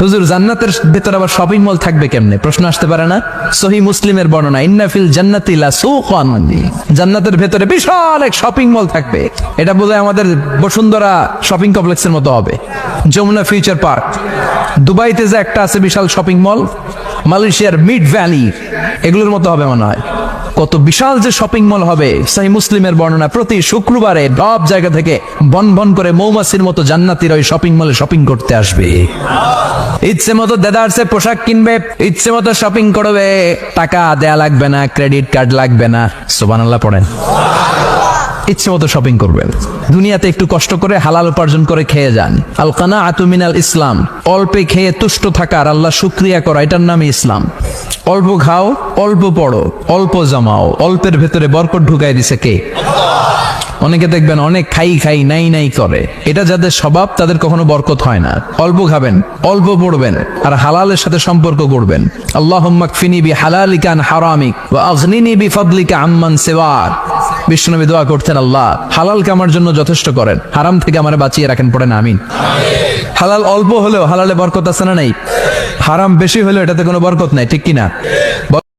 হুজুর জান্নাতের ভেতর আবার শপিং মল থাকবে কেমনে? প্রশ্ন আসতে পারে না? সহিহ মুসলিমের বর্ণনা, ইন্না ফিল জান্নাতি লাসুকান, জান্নাতের ভেতরে বিশাল এক শপিং মল থাকবে। এটা বোধহয় আমাদের বসুন্ধরা শপিং কমপ্লেক্সের মতো হবে, যমুনা ফিউচার পার্ক। দুবাইতে যে একটা আছে বিশাল শপিং মল, মালয়েশিয়ার মিড ভ্যালি, এগুলোর মতো হবে মনে হয়। কত বিশাল যে শপিং মল হবে। সহিহ মুসলিমের বর্ণনা, প্রতি শুক্রবারে সব জায়গা থেকে বন বন করে মৌমাছির মতো জান্নাতীরা ওই শপিং মলে শপিং করতে আসবে। ইচ্ছে মতো দেদারসে পোশাক কিনবে, ইচ্ছে মতো শপিং করবে, টাকা দেয়া লাগবে না, ক্রেডিট কার্ড লাগবে না। সুবহানাল্লাহ পড়েন। ইচ্ছে মতো শপিং করবেন। দুনিয়াতে একটু কষ্ট করে হালাল উপার্জন করে খেয়ে যান। আল কানাআতু মিনাল ইসলাম, অল্পে খেয়ে তুষ্ট থাকা আর আল্লাহ শুকরিয়া করা, এটার নামই ইসলাম। অল্প খাও, অল্প পড়ো, অল্প জমাও, অল্পের ভেতরে বরকত ঢুকাই দিছে কে? অনেকে দেখবেন অনেক খাই খাই নাই নাই করে, এটা যাদের স্বভাব তাদের কখনো বরকত হয় না। অল্প খাবেন, অল্প পড়বেন, আর হালালের সাথে সম্পর্ক করবেন। আল্লাহুম্মা কফিনি বিহালালিকা আন হারামিক ওয়া আগনিনি বিফাদলিকা আম্মান সিওয়াক। বিশ্বনবী দোয়া করতেন, আল্লাহ হালালকে আমার জন্য যথেষ্ট করেন, হারাম থেকে আমারে বাঁচিয়ে রাখেন। পড়েন আমিন। হালাল অল্প হলেও হালালে বরকত আছে না নাই? হারাম বেশি হলেও এটাতে কোনো বরকত নাই, ঠিক কিনা?